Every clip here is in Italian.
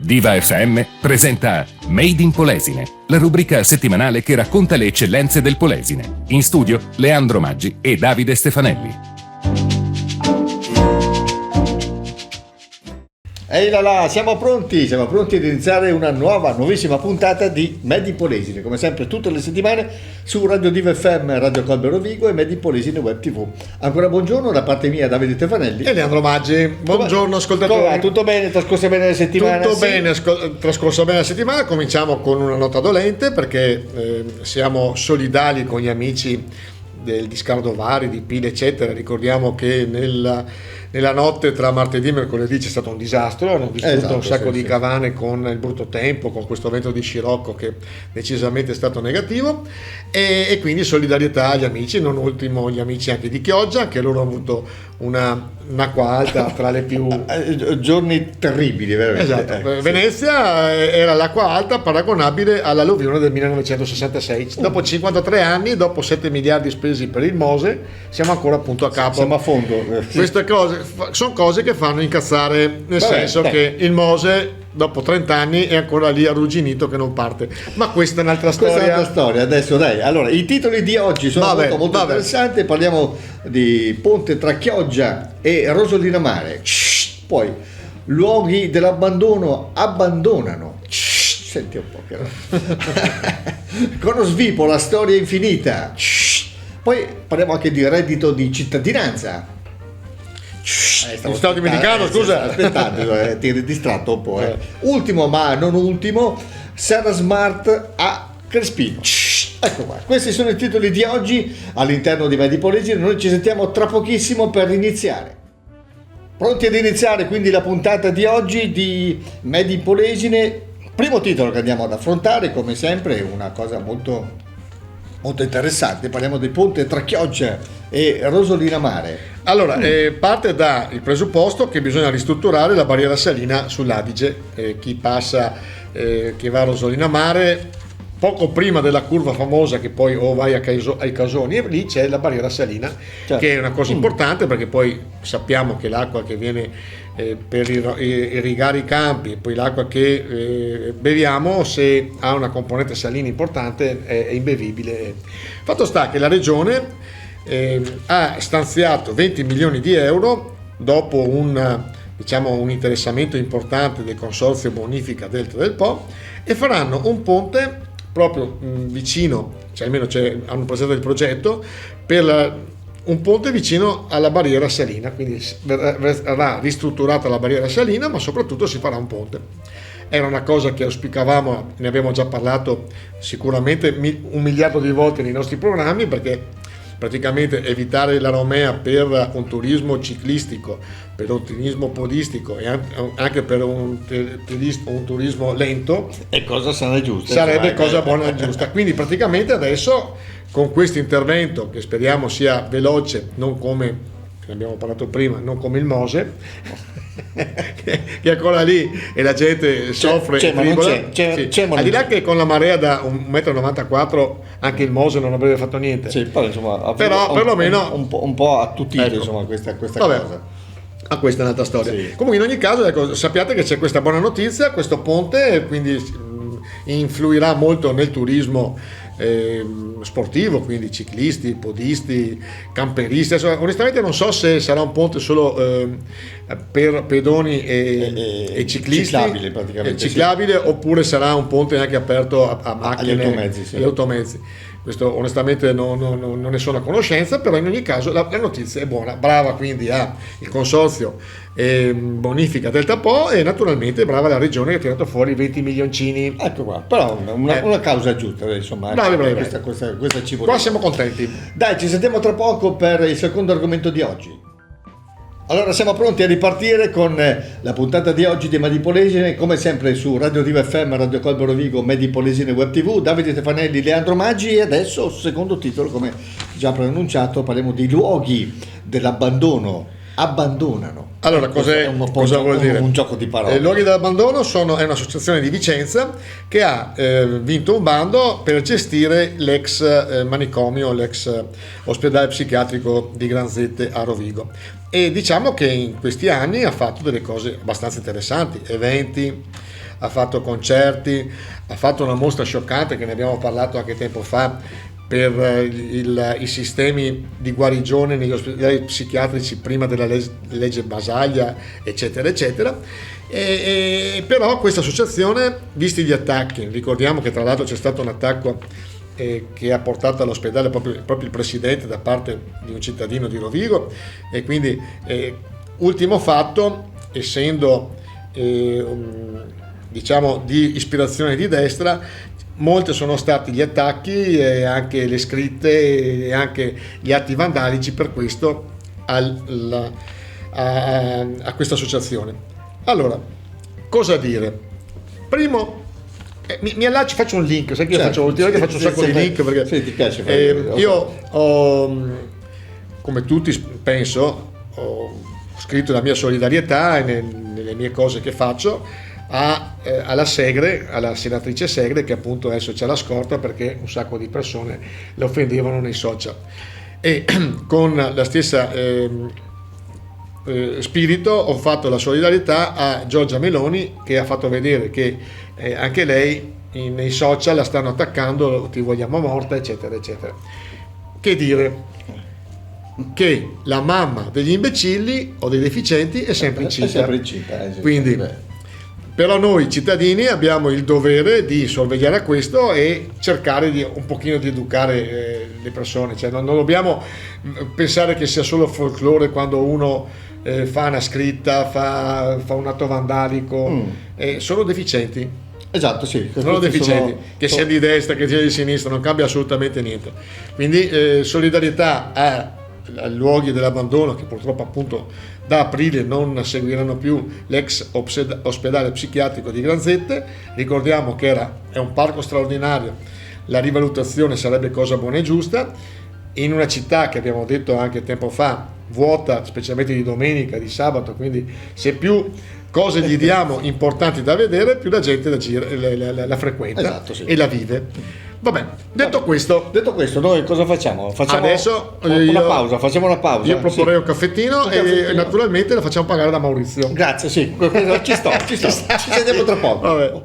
Diva FM presenta Made in Polesine, la rubrica settimanale che racconta le eccellenze del Polesine. In studio Leandro Maggi e Davide Stefanelli. Ehi là là, siamo pronti ad iniziare una nuovissima puntata di Made in Polesine, come sempre tutte le settimane su Radio Diva FM, Radio Colbero Vigo e Made in Polesine Web TV. Ancora buongiorno da parte mia, Davide Stefanelli e Leandro Maggi. Buongiorno ascoltatori. Tutto bene? Trascorsa bene la settimana? Tutto bene, trascorsa bene la settimana. Cominciamo con una nota dolente perché siamo solidali con gli amici di Scardovari, di Pile eccetera. Ricordiamo che nella notte tra martedì e mercoledì c'è stato un disastro, hanno distrutto un sacco di cavane con il brutto tempo, con questo vento di scirocco che decisamente è stato negativo, e quindi solidarietà agli amici, non ultimo gli amici anche di Chioggia, che loro hanno avuto un'acqua alta tra le più giorni terribili, veramente. Esatto. Venezia era l'acqua alta paragonabile all'alluvione del 1966. Dopo 53 anni, dopo 7 miliardi spesi per il Mose, siamo ancora appunto a capo. Siamo a fondo. Queste cose sono cose che fanno incazzare, nel senso che il Mose dopo 30 anni è ancora lì arrugginito che non parte, ma questa è un'altra storia. Adesso dai, allora i titoli di oggi sono molto interessanti. Parliamo di ponte tra Chioggia e Rosolina Mare, poi luoghi dell'abbandono abbandonano, senti un po' però. Con lo svipo la storia infinita, poi parliamo anche di reddito di cittadinanza. Stavo dimenticando, scusa. Aspettando, ti eri distratto un po'. Ultimo ma non ultimo, Serra Smart a Crespino. Ecco qua, questi sono i titoli di oggi all'interno di Made in Polesine. Noi ci sentiamo tra pochissimo per iniziare. Pronti ad iniziare quindi la puntata di oggi di Made in Polesine. Primo titolo che andiamo ad affrontare, come sempre, è una cosa molto interessante. Parliamo del ponte tra Chioggia e Rosolina Mare. Allora, parte dal presupposto che bisogna ristrutturare la barriera salina sull'Adige. Chi passa, che va a Rosolina Mare, poco prima della curva famosa che poi vai ai Casoni, e lì c'è la barriera salina, certo, che è una cosa importante perché poi sappiamo che l'acqua che viene per irrigare i campi e poi l'acqua che beviamo, se ha una componente salina importante, è imbevibile. Fatto sta che la regione ha stanziato 20 milioni di euro dopo un interessamento importante del consorzio bonifica Delta del Po, e faranno un ponte proprio vicino, almeno hanno presentato il progetto per un ponte vicino alla barriera salina, quindi verrà ristrutturata la barriera salina, ma soprattutto si farà un ponte. Era una cosa che auspicavamo, ne abbiamo già parlato sicuramente 1 miliardo di volte nei nostri programmi, perché praticamente evitare la Romea per un turismo ciclistico, per un turismo podistico e anche per un turismo lento è cosa sana e giusta, sarebbe cosa buona e giusta. Quindi praticamente adesso con questo intervento, che speriamo sia veloce, non come ne abbiamo parlato prima, non come il Mose che è ancora lì e la gente soffre, al di là che con la marea da 1,94 m anche il Mose non avrebbe fatto niente, però perlomeno un po' a tutti, insomma, questa cosa. Questa è un'altra storia. Comunque in ogni caso, sappiate che c'è questa buona notizia, questo ponte quindi influirà molto nel turismo sportivo, quindi ciclisti, podisti, camperisti. Onestamente non so se sarà un ponte solo per pedoni e ciclisti, ciclabile, oppure sarà un ponte anche aperto a macchine e automezzi. Questo onestamente non ne sono a conoscenza, però in ogni caso la notizia è buona. Brava quindi il consorzio bonifica Delta Po, e naturalmente brava la regione che ha tirato fuori 20 milioncini. Ecco qua, però una causa giusta, insomma. Bravi. Questa ci vuole. Qua siamo contenti. Dai, ci sentiamo tra poco per il secondo argomento di oggi. Allora siamo pronti a ripartire con la puntata di oggi di Made in Polesine, come sempre su Radio Diva FM, Radio Colbero Vigo, Made in Polesine Web TV, Davide Stefanelli, Leandro Maggi, e adesso secondo titolo, come già preannunciato, parliamo di luoghi dell'abbandono. Abbandonano. Allora, cosa vuol dire? Un gioco di parole. Luoghi dell'abbandono è un'associazione di Vicenza che ha vinto un bando per gestire l'ex manicomio, l'ex ospedale psichiatrico di Granzette a Rovigo. E diciamo che in questi anni ha fatto delle cose abbastanza interessanti, eventi, ha fatto concerti, ha fatto una mostra scioccante che ne abbiamo parlato anche tempo fa per i sistemi di guarigione negli ospedali psichiatrici prima della legge Basaglia, eccetera eccetera. Però questa associazione, visti gli attacchi, ricordiamo che tra l'altro c'è stato un attacco che ha portato all'ospedale proprio il presidente da parte di un cittadino di Rovigo, e quindi ultimo fatto, essendo diciamo di ispirazione di destra, molti sono stati gli attacchi e anche le scritte e anche gli atti vandalici per questo a questa associazione. Allora, cosa dire? Primo, mi allaccio, faccio un link, sai che io faccio un sacco di link perché ti piace io ho, come tutti penso, ho scritto la mia solidarietà nelle mie cose che faccio alla Segre, alla senatrice Segre, che appunto adesso c'è la scorta perché un sacco di persone le offendevano nei social, e con la stessa spirito ho fatto la solidarietà a Giorgia Meloni, che ha fatto vedere che anche lei nei social la stanno attaccando, ti vogliamo morta, eccetera eccetera. Che dire? Che la mamma degli imbecilli o dei deficienti è sempre incinta. Quindi però noi cittadini abbiamo il dovere di sorvegliare a questo e cercare di un pochino di educare le persone, cioè non dobbiamo pensare che sia solo folklore quando uno fa una scritta, fa un atto vandalico, sono deficienti. Esatto, sì. Sono deficienti, che sia di destra che sia di sinistra, non cambia assolutamente niente. Quindi solidarietà a luoghi dell'abbandono che purtroppo appunto da aprile non seguiranno più l'ex ospedale psichiatrico di Granzette. Ricordiamo che è un parco straordinario, la rivalutazione sarebbe cosa buona e giusta in una città che abbiamo detto anche tempo fa vuota, specialmente di domenica, di sabato, quindi se più cose gli diamo importanti da vedere, più la gente la frequenta, esatto, sì, e la vive. Vabbè, detto questo, noi cosa facciamo? Adesso facciamo una pausa. Io proporrei un caffettino e naturalmente la facciamo pagare da Maurizio. Grazie, sì, ci sto. Ci sentiamo tra poco. Vabbè.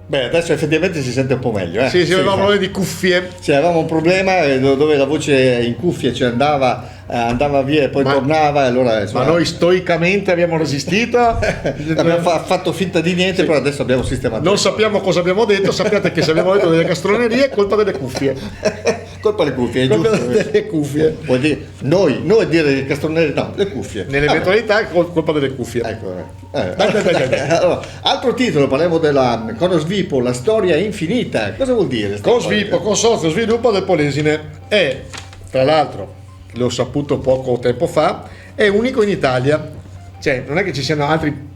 Beh, adesso effettivamente si sente un po' meglio. Sì, avevamo un problema di cuffie. Sì, avevamo un problema dove la voce in cuffie ci andava via e poi tornava. E allora, ma noi stoicamente abbiamo resistito. Abbiamo fatto finta di niente, sì. Però adesso abbiamo sistemato. Non sappiamo cosa abbiamo detto, sappiate che se abbiamo detto delle castronerie è colpa delle cuffie. Colpa delle cuffie, è giusto. Delle cuffie. Vuol dire, noi dire le castronerie, no, le cuffie. Nell'eventualità è colpa delle cuffie. Ecco. Allora, altro titolo, parliamo della Conosvipo, la storia infinita. Cosa vuol dire? Conosvipo, Consorzio Sviluppo del Polesine, è, tra l'altro, l'ho saputo poco tempo fa, è unico in Italia, cioè non è che ci siano altri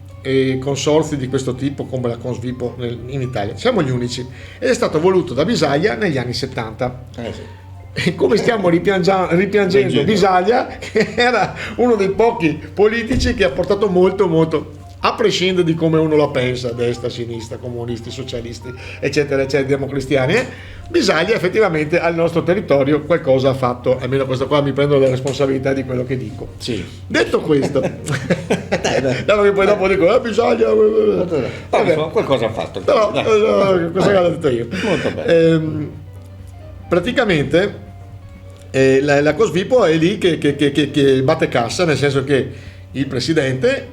consorzi di questo tipo come la Consvipo in Italia, siamo gli unici, ed è stato voluto da Bisaglia negli anni 70. Sì. E come stiamo ripiangendo Bisaglia, che era uno dei pochi politici che ha portato molto, a prescindere di come uno la pensa, destra, sinistra, comunisti, socialisti, eccetera, eccetera, democristiani, Bisaglia effettivamente al nostro territorio qualcosa ha fatto, almeno questo qua mi prendo la responsabilità di quello che dico. Sì. Detto questo, che poi dopo dico, Bisaglia... qualcosa ha fatto. Però, questa cosa l'ho detto io. Molto bene. Praticamente la Cosvipo è lì che batte cassa, nel senso che il presidente,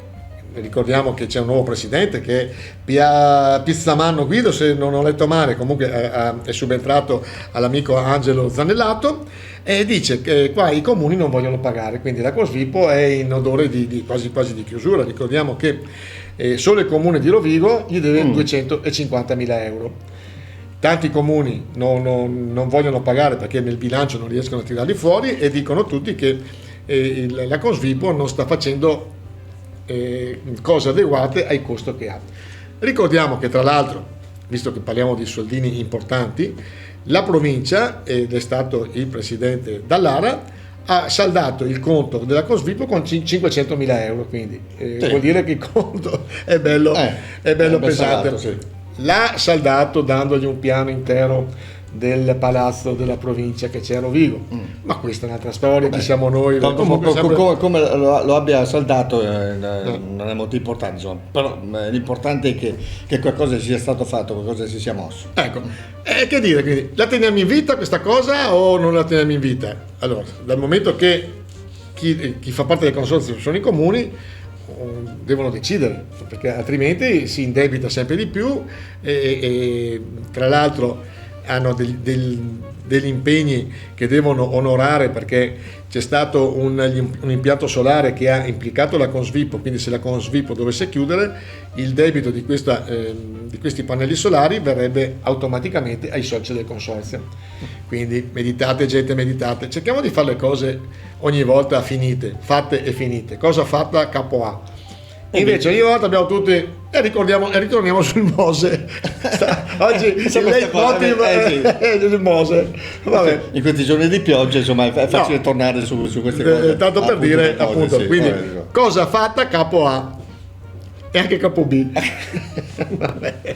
ricordiamo che c'è un nuovo presidente che è Pizzamanno Guido, se non ho letto male, comunque è subentrato all'amico Angelo Zanellato, e dice che qua i comuni non vogliono pagare, quindi la Cosvipo è in odore di quasi di chiusura. Ricordiamo che solo il comune di Rovigo gli deve 250.000 euro. Tanti comuni non vogliono pagare perché nel bilancio non riescono a tirarli fuori, e dicono tutti che la Consvipo non sta facendo cose adeguate ai costi che ha. Ricordiamo che tra l'altro, visto che parliamo di soldini importanti, la provincia, ed è stato il presidente Dallara, ha saldato il conto della Consvipo con 500.000 euro, quindi vuol dire che il conto è bello pesante. Saldato, sì. L'ha saldato dandogli un piano intero del palazzo della provincia che c'è a Rovigo, ma questa è un'altra storia, ci siamo noi. Come lo abbia saldato non è molto importante, insomma. Però l'importante è che qualcosa sia stato fatto, qualcosa si sia mosso. Ecco, che dire, quindi la teniamo in vita questa cosa o non la teniamo in vita? Allora, dal momento che chi fa parte del consorzio sono i comuni, devono decidere, perché altrimenti si indebita sempre di più e tra l'altro hanno degli impegni che devono onorare, perché c'è stato un impianto solare che ha implicato la Consvipo, quindi se la Consvipo dovesse chiudere, il debito di questi pannelli solari verrebbe automaticamente ai soci del consorzio. Quindi meditate gente, meditate, cerchiamo di fare le cose ogni volta fatte e finite, cosa fatta capo A. Invece ogni volta abbiamo tutti e ritorniamo sul Mose. Oggi il leitmotiv è il Mose. Vabbè. In questi giorni di pioggia, insomma, è facile tornare su queste cose. Tanto per dire, appunto, sì, quindi cosa fatta capo A e anche capo B. Vabbè. È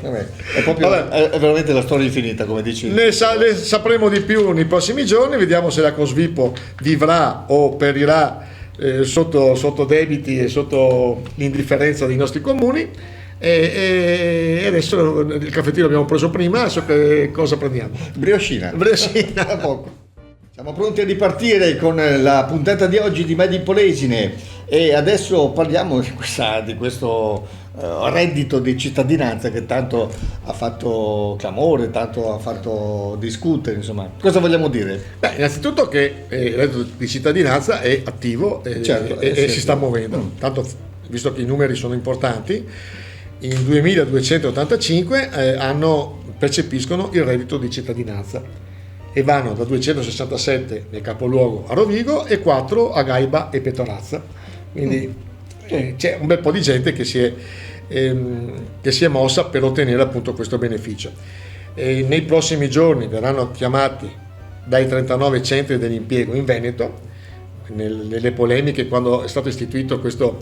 veramente la storia infinita, come dici. Ne sapremo di più nei prossimi giorni, vediamo se la Consvipo vivrà o perirà sotto debiti e sotto l'indifferenza dei nostri comuni. E adesso il caffettino abbiamo preso prima, adesso che cosa prendiamo? Brioscina. A poco. Siamo pronti a ripartire con la puntata di oggi di Made in Polesine e adesso parliamo di questo reddito di cittadinanza che tanto ha fatto clamore, tanto ha fatto discutere, insomma. Cosa vogliamo dire? Beh, innanzitutto che il reddito di cittadinanza è attivo e si sta muovendo. Tanto, visto che i numeri sono importanti, in 2285 percepiscono il reddito di cittadinanza e vanno da 267 nel capoluogo a Rovigo e 4 a Gaiba e Petorazza. Quindi c'è un bel po' di gente che si è mossa per ottenere appunto questo beneficio. Nei prossimi giorni verranno chiamati dai 39 centri dell'impiego in Veneto. Nelle polemiche, quando è stato istituito questo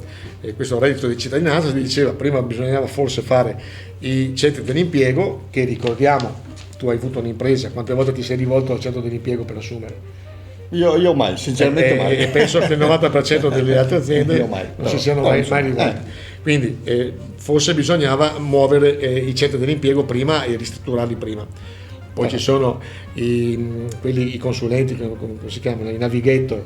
reddito di cittadinanza, si diceva prima bisognava forse fare i centri dell'impiego, che ricordiamo, tu hai avuto un'impresa, quante volte ti sei rivolto al centro dell'impiego per assumere? Io mai, sinceramente mai. E penso che il 90% delle altre aziende non si siano mai rivolte. Quindi forse bisognava muovere i centri dell'impiego prima e ristrutturarli prima. Poi ci sono i consulenti, come si chiamano, i navigator,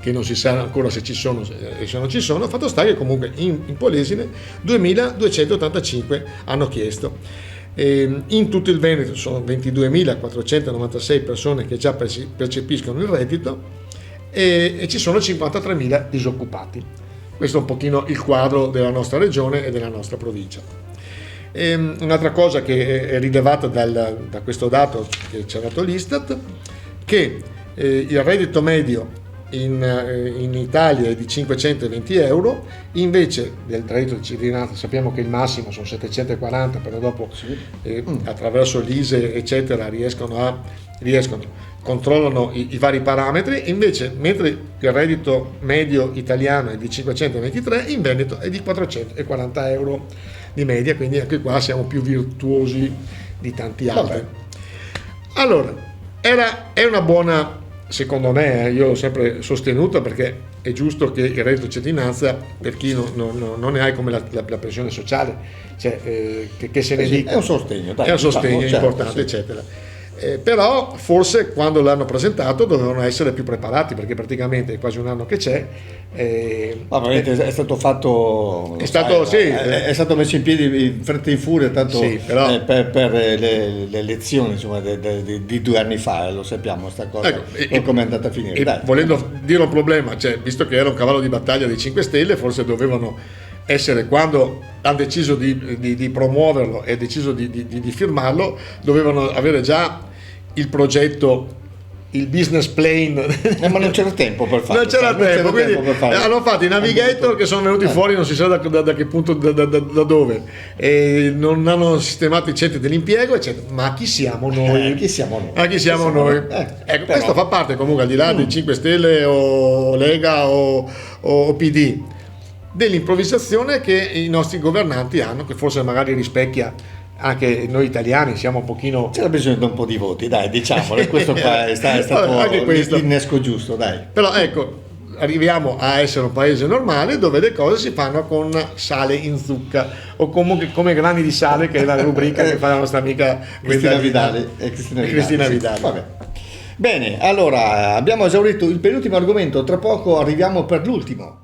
che non si sa ancora se ci sono e se non ci sono. Fatto sta che comunque in Polesine 2285 hanno chiesto. In tutto il Veneto sono 22.496 persone che già percepiscono il reddito e ci sono 53.000 disoccupati. Questo è un pochino il quadro della nostra regione e della nostra provincia. Un'altra cosa che è rilevata da questo dato che ci ha dato l'Istat, che il reddito medio in Italia è di 520 euro, invece del reddito di cittadinanza sappiamo che il massimo sono 740, però dopo attraverso l'ISE eccetera controllano i vari parametri. Invece mentre il reddito medio italiano è di 523, in Veneto è di 440 euro di media, quindi anche qua siamo più virtuosi di tanti altri. Allora, è una buona, secondo me, io l'ho sempre sostenuto, perché è giusto che il reddito di cittadinanza, per chi non ne ha come la pensione sociale, cioè, che se ne dica, è un sostegno, dai, è un sostegno importante, certo, eccetera. Però forse quando l'hanno presentato dovevano essere più preparati, perché praticamente è quasi un anno che c'è. È stato fatto, è stato messo in piedi in fretta e in furia, tanto sì, però, per le elezioni, insomma, di 2 anni fa, lo sappiamo sta cosa, ecco, come è andata a finire. Dai. Volendo dire un problema, cioè, visto che era un cavallo di battaglia dei 5 Stelle, forse dovevano essere, quando hanno deciso di promuoverlo e deciso di firmarlo, dovevano avere già il progetto, il business plan, ma non c'era tempo per farlo. Non c'era tempo, quindi hanno fatto i navigator che sono venuti fuori non si sa da che punto, da dove, e non hanno sistemato i centri dell'impiego, eccetera. Ma chi siamo noi? Chi siamo noi? Ecco, questo fa parte comunque, al di là dei 5 Stelle o Lega o PD, dell'improvvisazione che i nostri governanti hanno, che forse magari rispecchia anche noi italiani siamo un pochino... C'era bisogno di un po' di voti, dai, diciamolo, questo qua è stato anche questo. l'innesco giusto, dai. Però ecco, arriviamo a essere un paese normale dove le cose si fanno con sale in zucca o comunque come grani di sale, che è la rubrica che fa la nostra amica Cristina Vidali. Cristina Vidali. Sì. Vabbè. Bene, allora abbiamo esaurito il penultimo argomento, tra poco arriviamo per l'ultimo.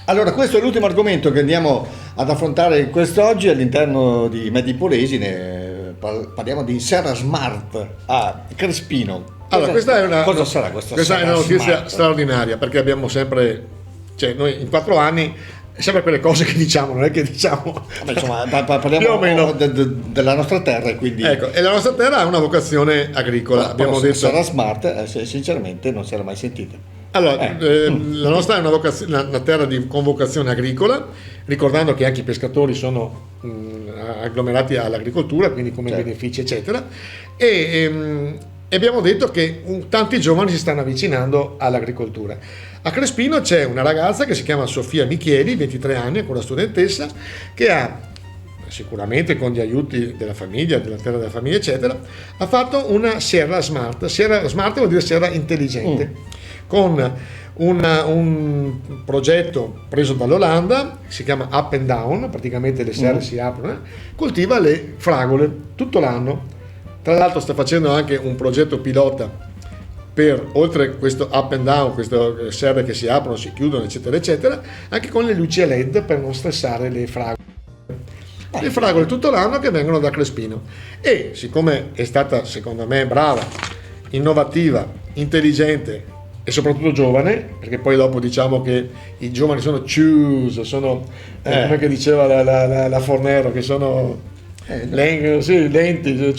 Allora, questo è l'ultimo argomento che andiamo ad affrontare quest'oggi all'interno di Made in Polesine. Parliamo di Serra Smart a Crespino. Allora, Cosa sarà questa è una notizia straordinaria, perché abbiamo sempre, cioè noi in 4 anni, sempre quelle cose che diciamo, non è che diciamo... Vabbè, insomma, parliamo della nostra terra, quindi... Ecco, e la nostra terra ha una vocazione agricola, abbiamo detto... Serra Smart, sinceramente, non si era mai sentita. Allora, la nostra è una terra con vocazione agricola, ricordando che anche i pescatori sono agglomerati all'agricoltura, quindi come benefici eccetera, e abbiamo detto che tanti giovani si stanno avvicinando all'agricoltura. A Crespino c'è una ragazza che si chiama Sofia Michieli, 23 anni, ancora studentessa, che ha, sicuramente con gli aiuti della famiglia, della terra della famiglia eccetera, ha fatto una serra smart. Serra smart vuol dire serra intelligente, con un progetto preso dall'Olanda, si chiama Up and Down, praticamente le serre si aprono, coltiva le fragole tutto l'anno. Tra l'altro sta facendo anche un progetto pilota per, oltre questo Up and Down, queste serre che si aprono, si chiudono eccetera eccetera, anche con le luci a LED per non stressare le fragole. Le fragole tutto l'anno che vengono da Crespino, e siccome è stata secondo me brava, innovativa, intelligente e soprattutto giovane, perché poi dopo diciamo che i giovani sono come che diceva la Fornero, che sono lenti,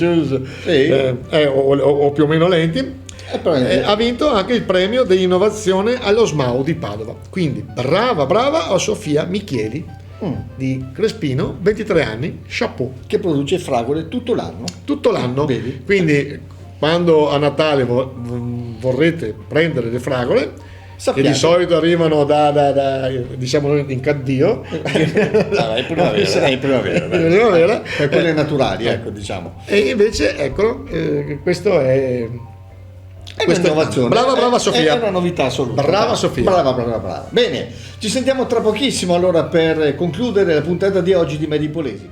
o più o meno lenti, ha vinto anche il premio di innovazione allo SMAU di Padova. Quindi brava a Sofia Michieli di Crespino, 23 anni, chapeau. Che produce fragole tutto l'anno. Vedi? Quindi quando a Natale vorrete prendere le fragole, che di solito arrivano da diciamo in Caddio, è primavera, per quelle naturali, ecco, diciamo. E invece ecco, questo è questa innovazione. Brava Sofia. È una novità assoluta. Brava Sofia. Brava. Bene, ci sentiamo tra pochissimo allora per concludere la puntata di oggi di Made in Polesine.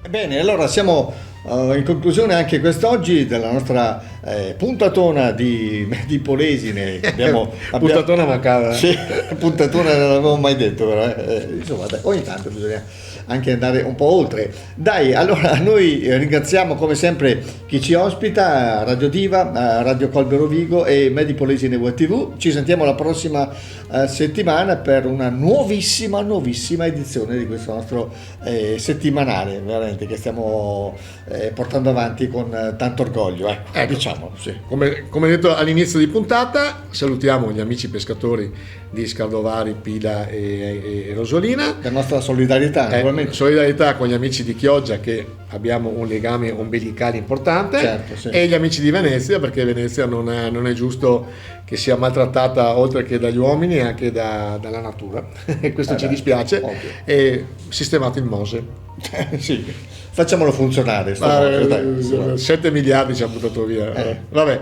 Bene, allora siamo in conclusione anche quest'oggi della nostra puntatona di Made in Polesine. Puntatona mancava. Sì, puntatona non l'avevo mai detto, però insomma, dai, ogni tanto bisogna anche andare un po' oltre. Dai, allora noi ringraziamo come sempre chi ci ospita, Radio Diva, Radio Colbero Vigo e Made in Polesine Web TV. Ci sentiamo la prossima settimana per una nuovissima edizione di questo nostro settimanale, veramente, che stiamo portando avanti con tanto orgoglio, ecco. Diciamo, sì. Come detto all'inizio di puntata, salutiamo gli amici pescatori di Scaldovari, Pila e Rosolina. La nostra solidarietà, naturalmente. Solidarietà con gli amici di Chioggia, che abbiamo un legame ombelicale importante, certo, sì. E gli amici di Venezia, perché Venezia non è giusto che sia maltrattata oltre che dagli uomini anche dalla natura, e questo ci dispiace, ovvio. E sistemato il Mose. Sì, facciamolo funzionare. 7 miliardi ci ha buttato via. Vabbè.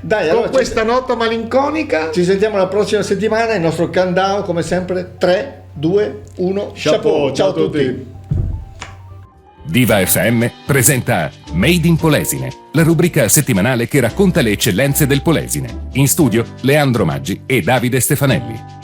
Dai, con allora questa nota malinconica ci sentiamo la prossima settimana. Il nostro countdown, come sempre, 3, 2, 1, chapeau. Ciao a tutti. Diva FM presenta Made in Polesine, la rubrica settimanale che racconta le eccellenze del Polesine. In studio Leandro Maggi e Davide Stefanelli.